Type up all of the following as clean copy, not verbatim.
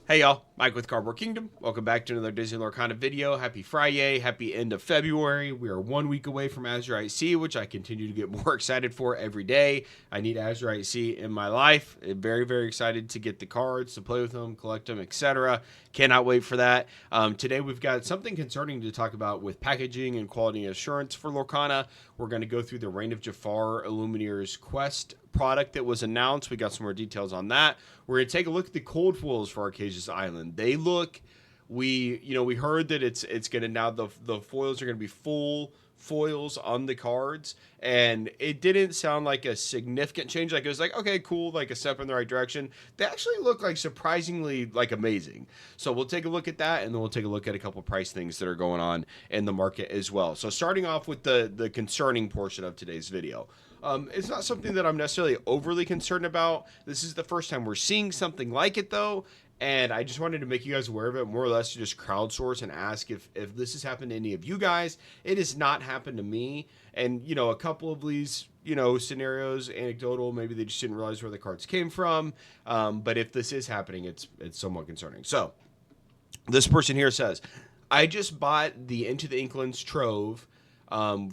Hey y'all, Mike with Cardboard Kingdom. Welcome back to another Disney Lorcana video. Happy Friday, happy end of February. We are 1 week away from Azurite Sea, which I continue to get more excited for every day. I need Azurite Sea in my life. Very, very excited to get the cards, to play with them, collect them, etc. Cannot wait for that. Today we've got something concerning to talk about with packaging and quality assurance for Lorcana. We're going to go through the Reign of Jafar Illumineer's Quest product that was announced. We got some more details on that. We're going to take a look at the cold foils for Arcasia's Island. They look, we heard that it's going to now the foils are going to be full foils on the cards, and it didn't sound like a significant change. Like it was like, okay, cool, like a step in the right direction. They actually look like surprisingly like amazing. So we'll take a look at that, and then we'll take a look at a couple price things that are going on in the market as well. So starting off with the concerning portion of today's video. It's not something that I'm necessarily overly concerned about. This is the first time we're seeing something like it, though, and I just wanted to make you guys aware of it, more or less to just crowdsource and ask if this has happened to any of you guys. It has not happened to me, and, a couple of these, scenarios, anecdotal, maybe they just didn't realize where the cards came from, but if this is happening, it's somewhat concerning. So, this person here says, I just bought the Into the Inklands Trove,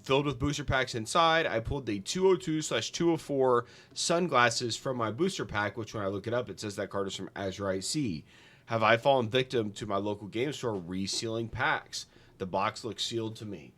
filled with booster packs inside. I pulled the 202/204 sunglasses from my booster pack, which when I look it up, it says that card is from Azurite Sea. Have I fallen victim to my local game store resealing packs? The box looks sealed to me.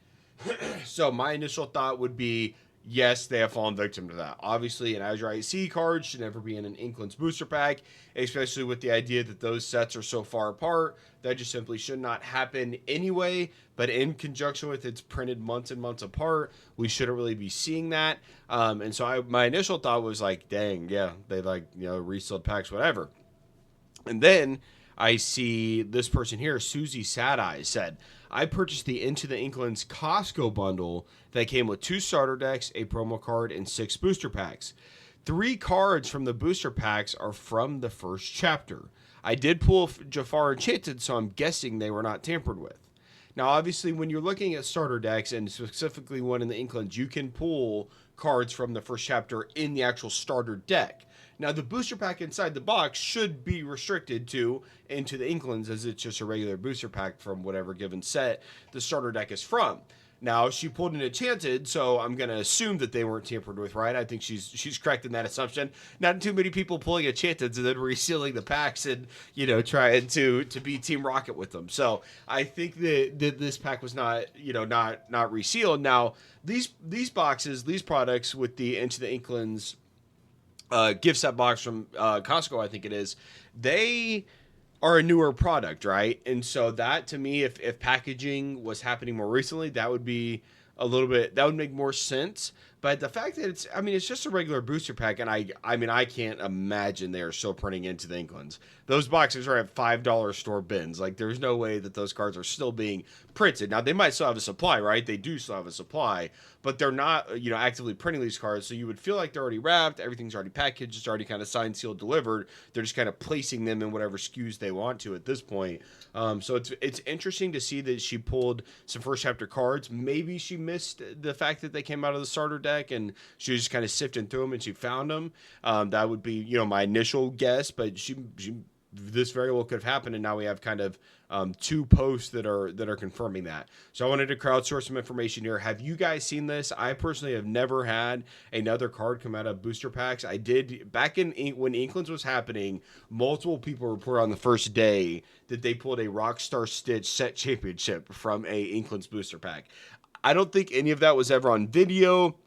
So my initial thought would be, yes, they have fallen victim to that. Obviously, an Azurite Sea card should never be in an Inklands booster pack, especially with the idea that those sets are so far apart. That just simply should not happen anyway. But in conjunction with it's printed months and months apart, we shouldn't really be seeing that. And so my initial thought was like, dang, yeah, they resealed packs, whatever. And then I see this person here, Susie Sad Eyes, said, I purchased the Into the Inklands Costco bundle that came with 2 starter decks, a promo card, and 6 booster packs. 3 cards from the booster packs are from the first chapter. I did pull Jafar Enchanted, so I'm guessing they were not tampered with. Now, obviously, when you're looking at starter decks, and specifically one in the Inklands, you can pull cards from the first chapter in the actual starter deck. Now, the booster pack inside the box should be restricted to Into the Inklands, as it's just a regular booster pack from whatever given set the starter deck is from. Now, she pulled an Enchanted, so I'm going to assume that they weren't tampered with, right? I think she's correct in that assumption. Not too many people pulling Enchanteds and then resealing the packs and, trying to be Team Rocket with them. So I think that this pack was not resealed. Now, these boxes, these products with the Into the Inklands gift set box from Costco, I think it is, they are a newer product, right? And so that, to me, if packaging was happening more recently, that would be that would make more sense. But the fact that it's just a regular booster pack, and I can't imagine they are still printing Into the Inklands. Those boxes are at $5 store bins. Like, there's no way that those cards are still being printed. Now, they might still have a supply, right? They do still have a supply, but they're not, actively printing these cards. So you would feel like they're already wrapped. Everything's already packaged. It's already kind of signed, sealed, delivered. They're just kind of placing them in whatever SKUs they want to at this point. So it's interesting to see that she pulled some first chapter cards. Maybe she missed the fact that they came out of the starter deck and she was just kind of sifting through them and she found them. That would be, my initial guess, but this very well could have happened, and now we have kind of 2 posts that are confirming that. So I wanted to crowdsource some information here. Have you guys seen this? I personally have never had another card come out of booster packs. I did back when Inklands was happening. Multiple people reported on the first day that they pulled a Rockstar Stitch set championship from a Inklands booster pack. I don't think any of that was ever on video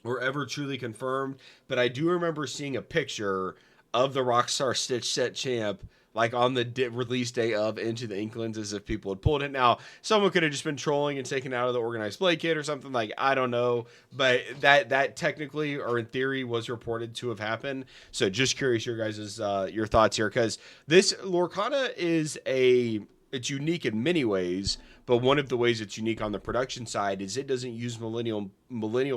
or ever truly confirmed, but I do remember seeing a picture of the Rockstar Stitch set champ like on the release day of Into the Inklands, as if people had pulled it. Now, someone could have just been trolling and taken it out of the organized play kit or something, like, I don't know, but that technically, or in theory, was reported to have happened. So just curious your guys' your thoughts here, because this Lorcana it's unique in many ways, But one of the ways it's unique on the production side is it doesn't use Millennium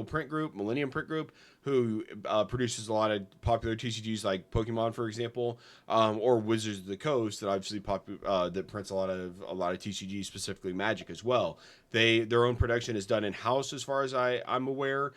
Print Group, who produces a lot of popular TCGs like Pokemon, for example, or Wizards of the Coast, that obviously that prints a lot of TCGs, specifically Magic as well. Their own production is done in house, as far as I'm aware,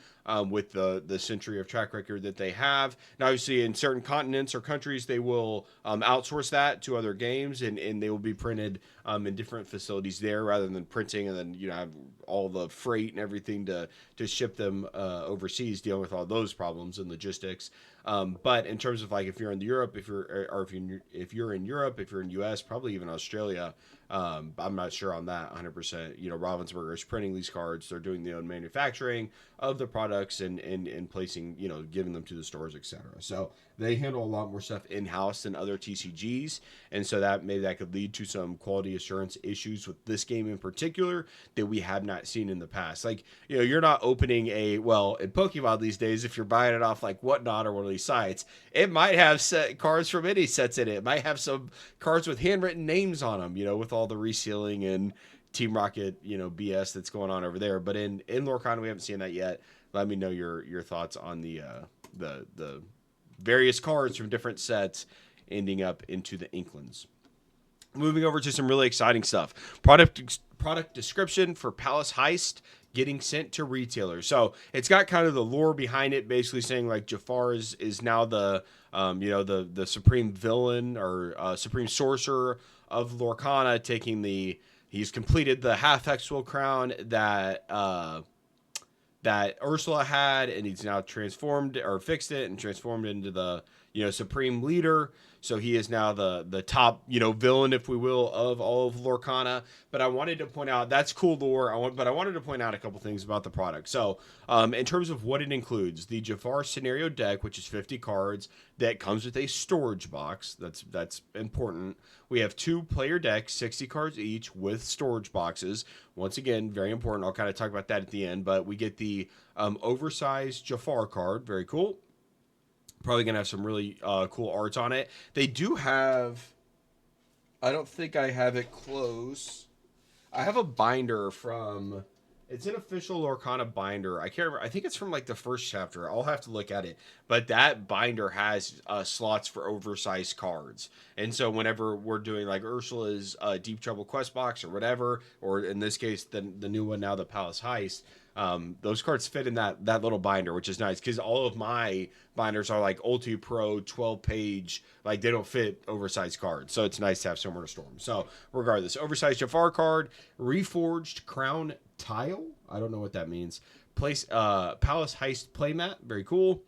with the century of track record that they have. Now, obviously, in certain continents or countries, they will outsource that to other games, and they will be printed in different facilities there, rather than printing and then have all the freight and everything to ship them overseas, dealing with all those problems and logistics. But in terms of, like, if you're in Europe, if you're in Europe, if you're in US, probably even Australia, I'm not sure on that 100%. Ravensburger is printing these cards. They're doing their own manufacturing of the products and placing, giving them to the stores, etc. So they handle a lot more stuff in-house than other TCGs. And so that could lead to some quality assurance issues with this game in particular that we have not seen in the past. Like, you're not opening in Pokemon these days, if you're buying it off like Whatnot or one of these sites, it might have cards from any sets in it. It might have some cards with handwritten names on them, with all the resealing and Team Rocket, BS that's going on over there. But in Lorcana, we haven't seen that yet. Let me know your thoughts on the various cards from different sets ending up into the Inklings. Moving over to some really exciting stuff. Product description for Palace Heist getting sent to retailers. So it's got kind of the lore behind it, basically saying like Jafar is now the supreme villain or supreme sorcerer of Lorcana, he's completed the half hexagonal crown that Ursula had, and he's now transformed or fixed it and transformed into the supreme leader. So he is now the top villain, if we will, of all of Lorcana. But I wanted to point out, that's cool lore. But I wanted to point out a couple things about the product. So in terms of what it includes, the Jafar scenario deck, which is 50 cards, that comes with a storage box. That's important. We have 2 player decks, 60 cards each, with storage boxes. Once again, very important. I'll kind of talk about that at the end. But we get the oversized Jafar card. Very cool. Probably going to have some really cool arts on it. They do have... I don't think I have it close. I have a binder from... It's an official Lorcana binder. I can't remember. I think it's from like the first chapter. I'll have to look at it. But that binder has slots for oversized cards. And so whenever we're doing like Ursula's Deep Trouble quest box or whatever, or in this case, the new one now, the Palace Heist, those cards fit in that little binder, which is nice because all of my binders are like Ulti Pro 12-page, like they don't fit oversized cards. So it's nice to have somewhere to store them. So regardless, oversized Jafar card, reforged crown tile. I don't know what that means. Palace Heist playmat. Very cool.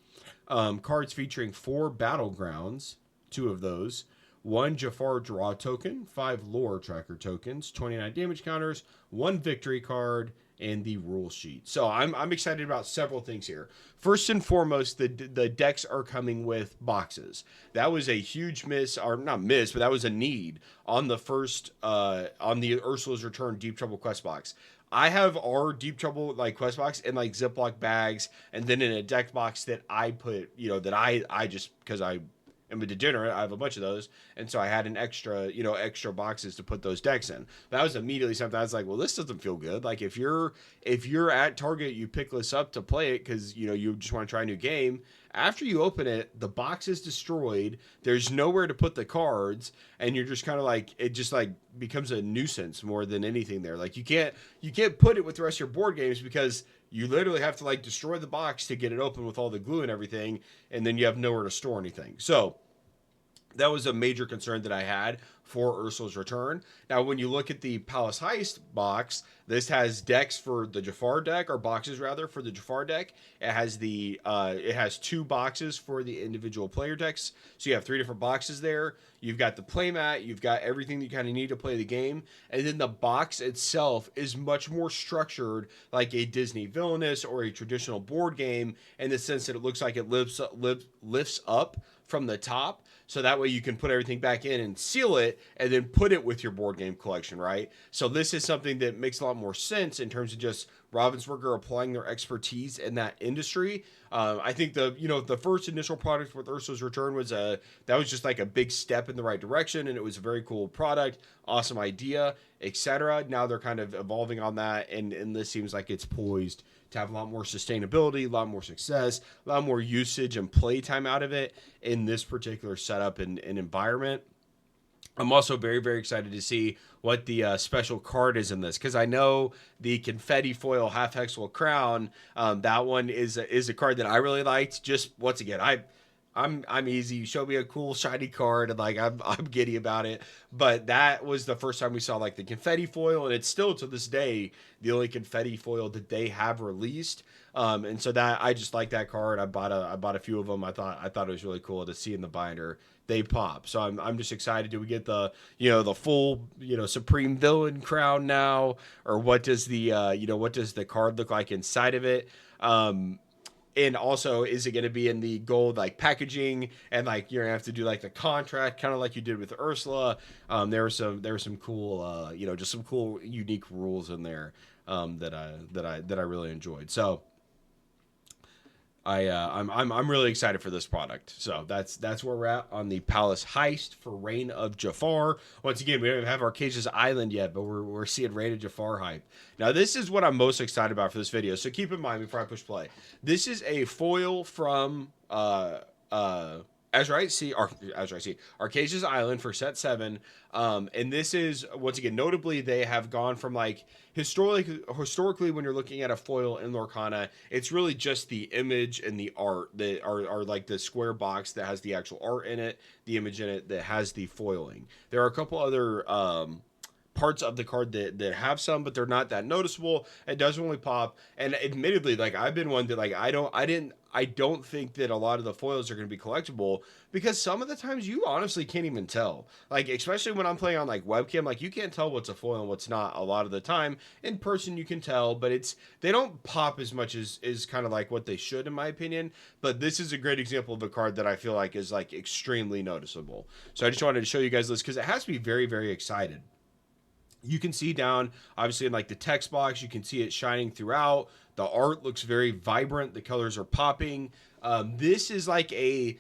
Cards featuring 4 battlegrounds, 2 of those. 1 Jafar draw token, 5 lore tracker tokens, 29 damage counters, 1 victory card, and the rule sheet. So I'm excited about several things here. First and foremost, the decks are coming with boxes. That was a huge miss, or not miss, but that was a need on the first on the Ursula's Return Deep Trouble quest box. I have our Deep Trouble quest box in Ziploc bags, and then in a deck box that I put, that I just, because I am a degenerate, I have a bunch of those, and so I had an extra boxes to put those decks in. That was immediately something I was like, well, this doesn't feel good. Like if you're at Target, you pick this up to play it because you just want to try a new game. After you open it, the box is destroyed. There's nowhere to put the cards, and you're just kind of it just becomes a nuisance more than anything there. Like you can't put it with the rest of your board games because you literally have to destroy the box to get it open with all the glue and everything, and then you have nowhere to store anything. So that was a major concern that I had for Ursula's Return. Now, when you look at the Palace Heist box, this has decks for the Jafar deck, or boxes rather, for the Jafar deck. It has it has 2 boxes for the individual player decks. So you have 3 different boxes there. You've got the playmat, you've got everything that you kind of need to play the game. And then the box itself is much more structured like a Disney Villainous or a traditional board game, in the sense that it looks like it lifts up from the top. so that way you can put everything back in and seal it and then put it with your board game collection, right? So this is something that makes a lot more sense in terms of just Ravensburger applying their expertise in that industry. I think the first initial product with Ursula's Return was that was just like a big step in the right direction, and it was a very cool product, awesome idea, etc. Now they're kind of evolving on that, and this seems like it's poised to have a lot more sustainability, a lot more success, a lot more usage and play time out of it in this particular setup and environment. I'm also very, very excited to see what the special card is in this, because I know the confetti foil half hexagonal crown. That one is a card that I really liked. Just once again, I'm easy. You show me a cool shiny card, and like I'm giddy about it. But that was the first time we saw like the confetti foil, and it's still to this day the only confetti foil that they have released. And so that I just like that card. I bought a few of them. I thought it was really cool to see in the binder. They pop. So I'm just excited. Do we get the full supreme villain crown now, or what does the what does the card look like inside of it? And also, is it going to be in the gold like packaging, and like you're gonna have to do like the contract, kind of like you did with Ursula? There were some cool just some cool unique rules in there that I really enjoyed. So I'm really excited for this product. So that's where we're at on the Palace Heist for Reign of Jafar. Once again, we don't even have Arcasia's Island yet, but we're seeing Reign of Jafar hype. Now this is what I'm most excited about for this video. So keep in mind before I push play, this is a foil from Arcasia's Island for set 7. And this is, once again, notably, they have gone from like historically when you're looking at a foil in Lorcana, it's really just the image and the art that are like the square box that has the actual art in it, the image in it that has the foiling. There are a couple other parts of the card that have some, but they're not that noticeable. It doesn't really pop. And admittedly, like I've been one that like I don't think that a lot of the foils are going to be collectible, because some of the times you honestly can't even tell. Like especially when I'm playing on like webcam, like you can't tell what's a foil and what's not a lot of the time. In person you can tell, but they don't pop as much as kind of like what they should, in my opinion. But this is a great example of a card that I feel like is like extremely noticeable. So I just wanted to show you guys this because it has me very, very excited. You can see down, obviously, in like the text box, you can see it shining throughout. The art looks very vibrant. The colors are popping. This is like I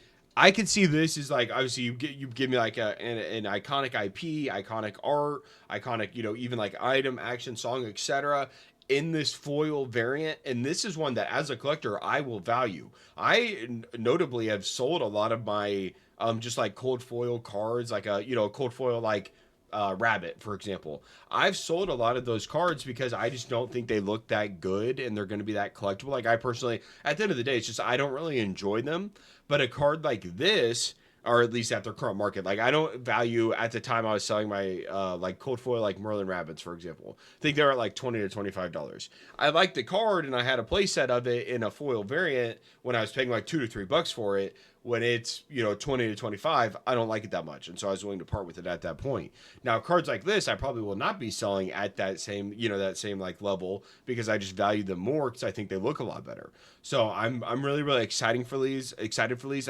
can see this is like, obviously you give me like an iconic IP, iconic art, iconic, even like item, action, song, etc. in this foil variant. And this is one that as a collector, I will value. I notably have sold a lot of my just like cold foil cards, like a cold foil like Rabbit, for example. I've sold a lot of those cards because I just don't think they look that good and they're going to be that collectible. Like I personally, at the end of the day, it's just I don't really enjoy them. But a card like this, or at least at their current market, like I don't value at the time I was selling my like cold foil like Merlin Rabbits, for example. I think they're at like $20 to $25. I liked the card and I had a play set of it in a foil variant when I was paying like $2 to $3 for it. When it's 20 to 25, I don't like it that much, and so I was willing to part with it at that point. Now cards like this I probably will not be selling at that same that same like level, because I just value them more because I think they look a lot better. So I'm really, really excited for these. I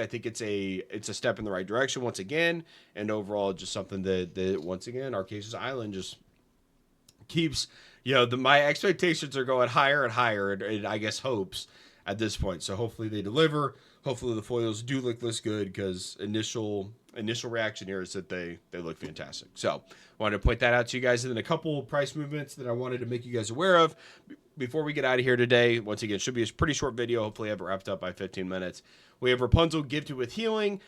think it's a step in the right direction once again, and overall just something that once again Arcasia's Island just keeps my expectations are going higher and higher, and I guess hopes at this point. So hopefully they deliver. Hopefully the foils do look this good, because initial reaction here is that they look fantastic. So wanted to point that out to you guys. And then a couple price movements that I wanted to make you guys aware of before we get out of here today. Once again, it should be a pretty short video. Hopefully I have it wrapped up by 15 minutes. We have Rapunzel gifted with healing.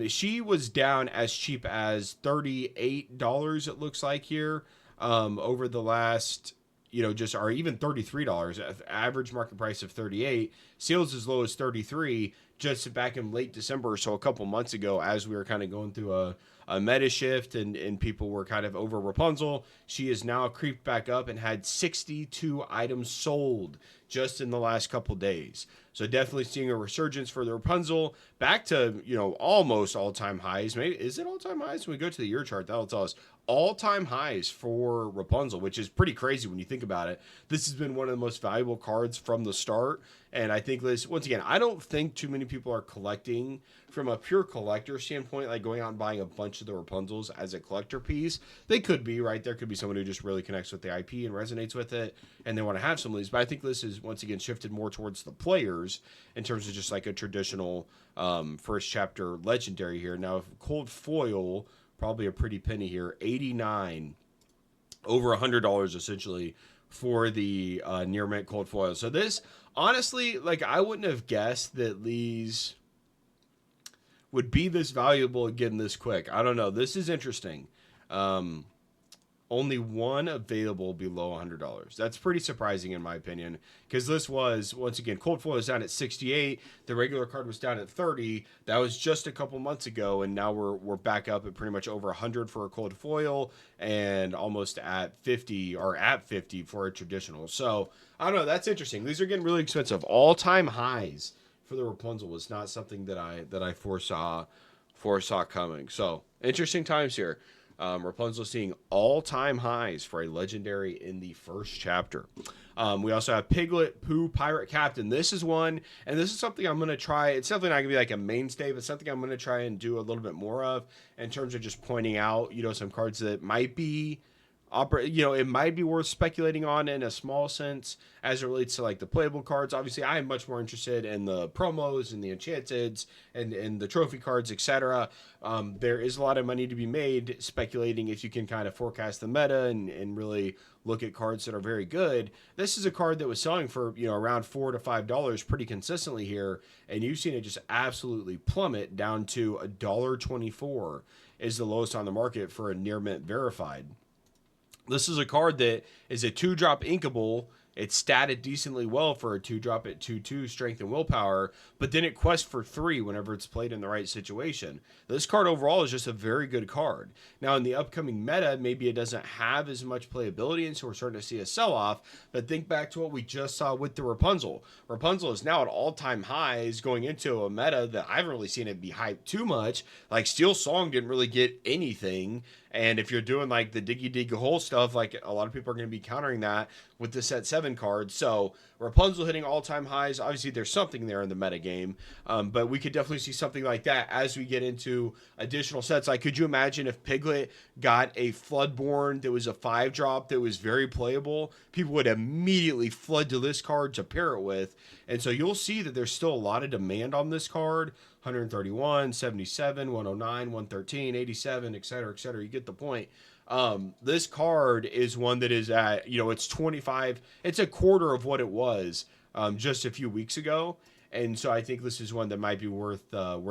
She was down as cheap as $38, it looks like here, over the last or even $33, average market price of $38, sales as low as $33, just back in late December, so a couple months ago, as we were kind of going through a meta shift and people were kind of over Rapunzel. She is now creeped back up and had 62 items sold just in the last couple days. So definitely seeing a resurgence for the Rapunzel back to, almost all-time highs. Maybe is it all-time highs? When we go to the year chart, that'll tell us all-time highs for Rapunzel, which is pretty crazy when you think about it. This has been one of the most valuable cards from the start, and I think this, once again, I don't think too many people are collecting from a pure collector standpoint, like going out and buying a bunch of the Rapunzels as a collector piece. They could be, right? There could be someone who just really connects with the IP and resonates with it, and they want to have some of these. But I think this is, once again, shifted more towards the players in terms of just like a traditional first chapter legendary here. Now, cold foil, probably a pretty penny here, 89, over $100 essentially for the near mint cold foil. So this, honestly, like I wouldn't have guessed that these would be this valuable again this quick. I don't know. This is interesting. Only one available below $100. That's pretty surprising in my opinion, because this was, once again, cold foil is down at 68. The regular card was down at 30. That was just a couple months ago, and now we're back up at pretty much over 100 for a cold foil and almost at 50 for a traditional. So I don't know. That's interesting. These are getting really expensive. All-time highs for the Rapunzel was not something that I foresaw coming. So interesting times here. Rapunzel seeing all-time highs for a legendary in the first chapter. We also have Piglet, Pooh, Pirate Captain. This is one, and this is something I'm going to try. It's definitely not going to be like a mainstay, but something I'm going to try and do a little bit more of in terms of just pointing out, some cards that might be it might be worth speculating on in a small sense as it relates to like the playable cards. Obviously, I am much more interested in the promos and the enchanteds and the trophy cards, etc. There is a lot of money to be made speculating if you can kind of forecast the meta and really look at cards that are very good. This is a card that was selling for around $4 to $5 pretty consistently here, and you've seen it just absolutely plummet down to $1.24 is the lowest on the market for a near mint verified. This is a card that is a 2-drop inkable. It's statted decently well for a 2-drop at 2/2 strength and willpower, but then it quests for 3 whenever it's played in the right situation. This card overall is just a very good card. Now in the upcoming meta, maybe it doesn't have as much playability, and so we're starting to see a sell-off, but think back to what we just saw with the Rapunzel. Rapunzel is now at all-time highs going into a meta that I haven't really seen it be hyped too much. Like Steel Song didn't really get anything, and if you're doing like the diggy dig hole stuff, like a lot of people are going to be countering that with the set 7 card. So Rapunzel hitting all-time highs. Obviously, there's something there in the meta game, but we could definitely see something like that as we get into additional sets. Like, could you imagine if Piglet got a Floodborn that was a 5-drop that was very playable? People would immediately flood to this card to pair it with, and so you'll see that there's still a lot of demand on this card. 131, 77, 109, 113, 87, etc., etc. You get the point. This card is one that is at, it's 25. It's a quarter of what it was just a few weeks ago. And so I think this is one that might be worth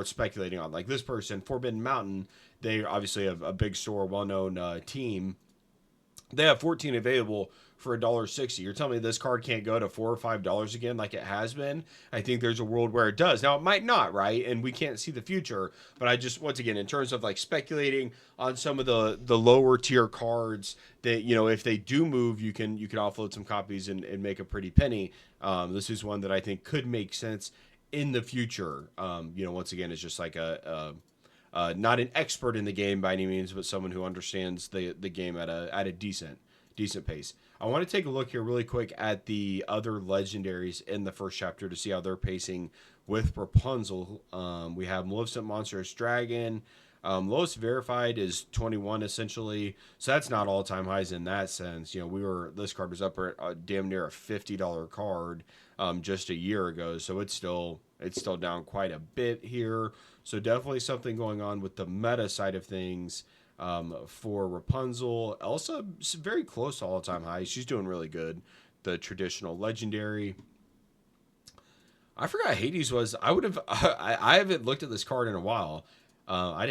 speculating on. Like this person, Forbidden Mountain, they obviously have a big store, well-known team. They have 14 available for $1.60. You're telling me this card can't go to $4 or $5 again like it has been? I think there's a world where it does. Now it might not, right? And we can't see the future. But I just, once again, in terms of like speculating on some of the lower tier cards that, if they do move, you can offload some copies and make a pretty penny. This is one that I think could make sense in the future. Once again, it's just like not an expert in the game by any means, but someone who understands the game at a decent pace. I want to take a look here really quick at the other legendaries in the first chapter to see how they're pacing with Rapunzel. We have Maleficent Monstrous Dragon. Lowest verified is 21 essentially, so that's not all-time highs in that sense. This card was up at damn near a $50 card just a year ago, so it's still down quite a bit here. So definitely something going on with the meta side of things. For Rapunzel, Elsa is very close to all-time highs. She's doing really good. The traditional legendary. I forgot Hades was. I would have. I haven't looked at this card in a while. I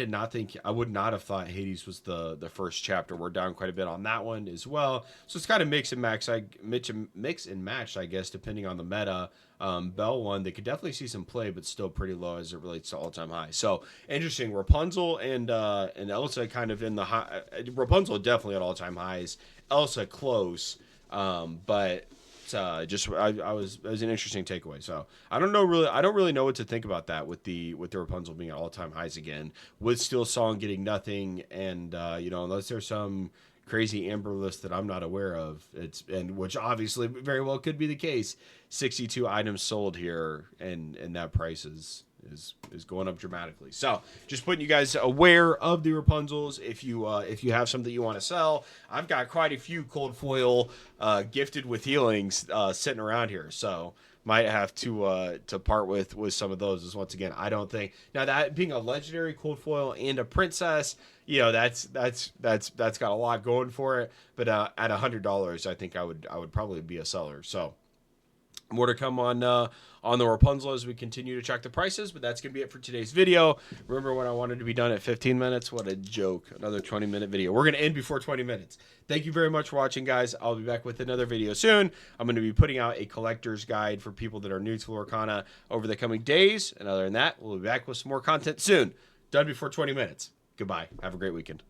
would not have thought Hades was the first chapter. We're down quite a bit on that one as well. So it's kind of mix and match, I guess, depending on the meta. Belle one, they could definitely see some play, but still pretty low as it relates to all-time high. So interesting. Rapunzel and Elsa kind of in the high. Rapunzel definitely at all-time highs. Elsa close, but it was an interesting takeaway. So I don't really know what to think about that with the Rapunzel being at all-time highs again, with Steel Song getting nothing, and unless there's some crazy amber list that I'm not aware of, which obviously very well could be the case. 62 items sold here, and that price is going up dramatically. So just putting you guys aware of the Rapunzels. If you have something you want to sell, I've got quite a few cold foil gifted with healings sitting around here. So might have to part with some of those. As once again, I don't think now that being a legendary cold foil and a princess, that's got a lot going for it. But at $100, I think I would probably be a seller. So more to come on the Rapunzel as we continue to check the prices, but that's going to be it for today's video. Remember when I wanted to be done at 15 minutes? What a joke. Another 20-minute video. We're going to end before 20 minutes. Thank you very much for watching, guys. I'll be back with another video soon. I'm going to be putting out a collector's guide for people that are new to Lorcana over the coming days. And other than that, we'll be back with some more content soon. Done before 20 minutes. Goodbye. Have a great weekend.